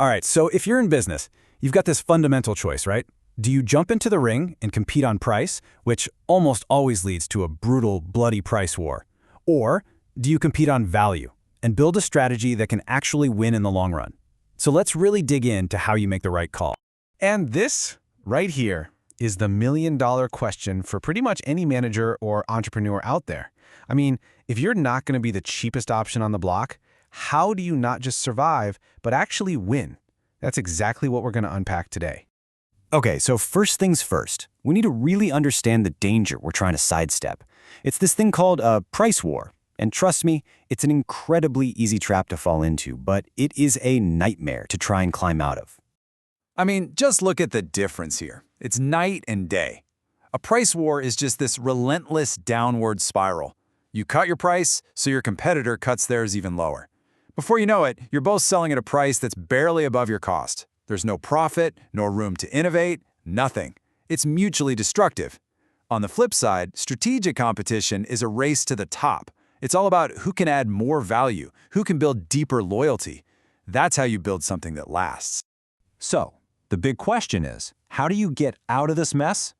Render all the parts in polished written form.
All right, so if you're in business, you've got this fundamental choice, right? Do you jump into the ring and compete on price, which almost always leads to a brutal, bloody price war? Or do you compete on value and build a strategy that can actually win in the long run? So let's really dig into how you make the right call. And this, right here, is the million-dollar question for pretty much any manager or entrepreneur out there. I mean, if you're not going to be the cheapest option on the block, how do you not just survive, but actually win? That's exactly what we're going to unpack today. Okay, so first things first, we need to really understand the danger we're trying to sidestep. It's this thing called a price war. And trust me, it's an incredibly easy trap to fall into, but it is a nightmare to try and climb out of. I mean, just look at the difference here. It's night and day. A price war is just this relentless downward spiral. You cut your price, so your competitor cuts theirs even lower. Before you know it, you're both selling at a price that's barely above your cost. There's no profit, no room to innovate, nothing. It's mutually destructive. On the flip side, strategic competition is a race to the top. It's all about who can add more value, who can build deeper loyalty. That's how you build something that lasts. So, the big question is, how do you get out of this mess?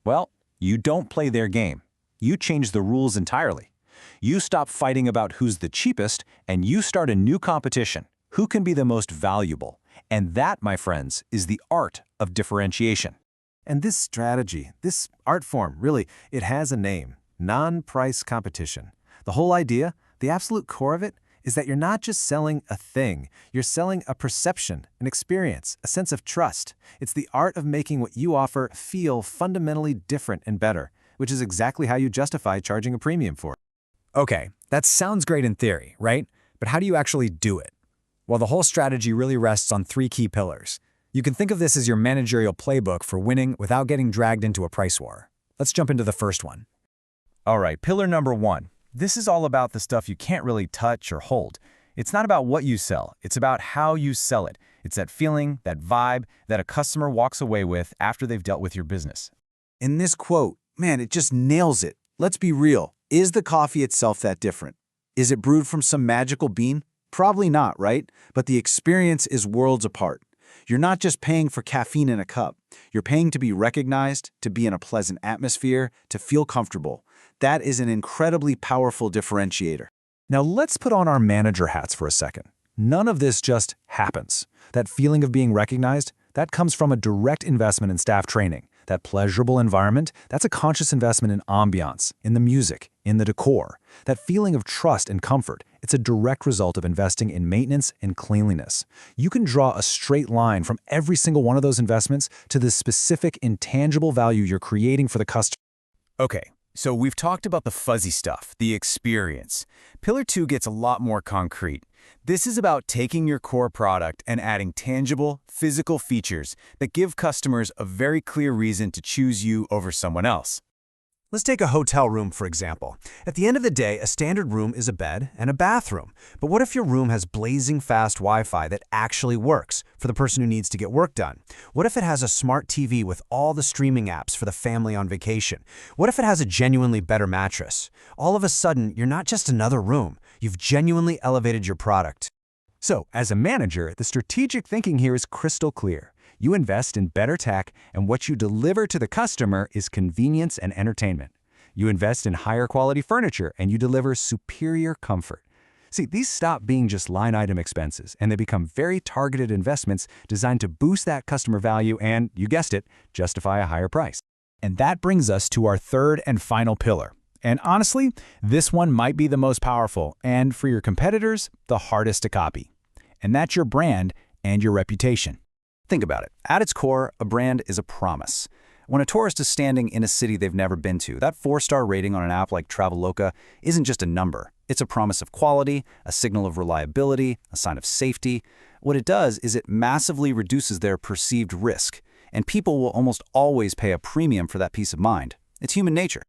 Well, you don't play their game. You change the rules entirely. You stop fighting about who's the cheapest, and you start a new competition. Who can be the most valuable? And that, my friends, is the art of differentiation. And this strategy, this art form, really, it has a name: non-price competition. The whole idea, the absolute core of it, is that you're not just selling a thing, you're selling a perception, an experience, a sense of trust. It's the art of making what you offer feel fundamentally different and better, which is exactly how you justify charging a premium for it. Okay, that sounds great in theory, right? But how do you actually do it? Well, the whole strategy really rests on three key pillars. You can think of this as your managerial playbook for winning without getting dragged into a price war. Let's jump into the first one. All right, pillar number one. This is all about the stuff you can't really touch or hold. It's not about what you sell, it's about how you sell it. It's that feeling, that vibe, that a customer walks away with after they've dealt with your business. In this quote, man, it just nails it. Let's be real. Is the coffee itself that different? Is it brewed from some magical bean? Probably not, right? But the experience is worlds apart. You're not just paying for caffeine in a cup. You're paying to be recognized, to be in a pleasant atmosphere, to feel comfortable. That is an incredibly powerful differentiator. Now let's put on our manager hats for a second. None of this just happens. That feeling of being recognized, that comes from a direct investment in staff training. That pleasurable environment, that's a conscious investment in ambiance, in the music, in the decor. That feeling of trust and comfort, it's a direct result of investing in maintenance and cleanliness. You can draw a straight line from every single one of those investments to the specific intangible value you're creating for the customer. Okay, so we've talked about the fuzzy stuff, the experience. Pillar 2 gets a lot more concrete. This is about taking your core product and adding tangible, physical features that give customers a very clear reason to choose you over someone else. Let's take a hotel room, for example. At the end of the day, a standard room is a bed and a bathroom. But what if your room has blazing fast Wi-Fi that actually works for the person who needs to get work done? What if it has a smart TV with all the streaming apps for the family on vacation? What if it has a genuinely better mattress? All of a sudden, you're not just another room. You've genuinely elevated your product. So, as a manager, the strategic thinking here is crystal clear. You invest in better tech, and what you deliver to the customer is convenience and entertainment. You invest in higher quality furniture, and you deliver superior comfort. See, these stop being just line item expenses, and they become very targeted investments designed to boost that customer value and, you guessed it, justify a higher price. And that brings us to our third and final pillar. And honestly, this one might be the most powerful, and for your competitors, the hardest to copy. And that's your brand and your reputation. Think about it. At its core, a brand is a promise. When a tourist is standing in a city they've never been to, that 4-star rating on an app like Traveloka isn't just a number. It's a promise of quality, a signal of reliability, a sign of safety. What it does is it massively reduces their perceived risk, and people will almost always pay a premium for that peace of mind. It's human nature.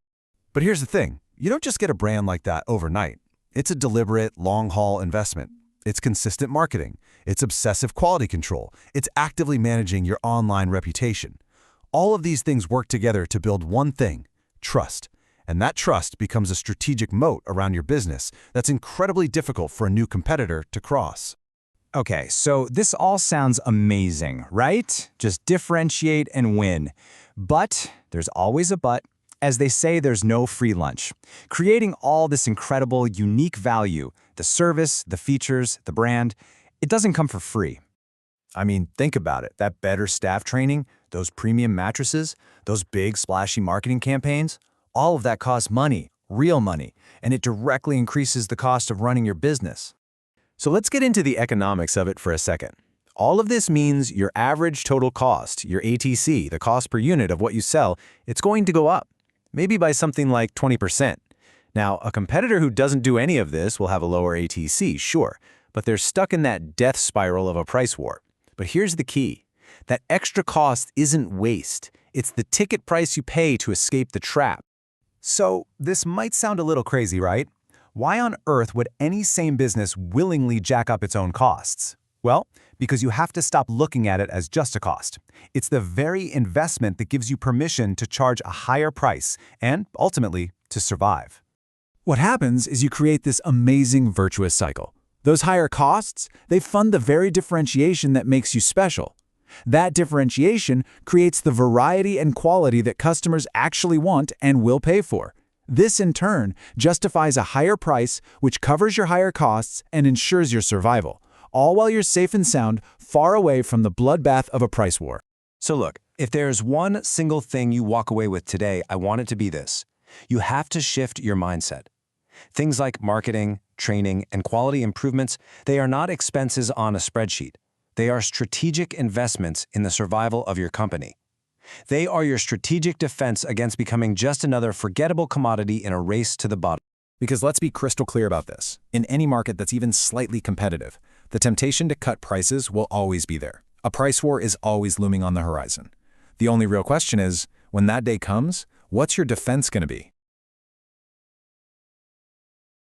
But here's the thing. You don't just get a brand like that overnight. It's a deliberate, long-haul investment. It's consistent marketing. It's obsessive quality control. It's actively managing your online reputation. All of these things work together to build one thing: trust. And that trust becomes a strategic moat around your business that's incredibly difficult for a new competitor to cross. Okay, so this all sounds amazing, right? Just differentiate and win. But there's always a but. As they say, there's no free lunch. Creating all this incredible, unique value, the service, the features, the brand, it doesn't come for free. I mean, think about it. That better staff training, those premium mattresses, those big splashy marketing campaigns, all of that costs money, real money, and it directly increases the cost of running your business. So let's get into the economics of it for a second. All of this means your average total cost, your ATC, the cost per unit of what you sell, it's going to go up, maybe by something like 20%. Now, a competitor who doesn't do any of this will have a lower ATC, sure, but they're stuck in that death spiral of a price war. But here's the key. That extra cost isn't waste. It's the ticket price you pay to escape the trap. So, this might sound a little crazy, right? Why on earth would any sane business willingly jack up its own costs? Well, because you have to stop looking at it as just a cost. It's the very investment that gives you permission to charge a higher price and, ultimately, to survive. What happens is you create this amazing virtuous cycle. Those higher costs, they fund the very differentiation that makes you special. That differentiation creates the variety and quality that customers actually want and will pay for. This, in turn, justifies a higher price, which covers your higher costs and ensures your survival, all while you're safe and sound, far away from the bloodbath of a price war. So look, if there's one single thing you walk away with today, I want it to be this. You have to shift your mindset. Things like marketing, training, and quality improvements, they are not expenses on a spreadsheet. They are strategic investments in the survival of your company. They are your strategic defense against becoming just another forgettable commodity in a race to the bottom. Because let's be crystal clear about this. In any market that's even slightly competitive, the temptation to cut prices will always be there. A price war is always looming on the horizon. The only real question is, when that day comes, what's your defense going to be?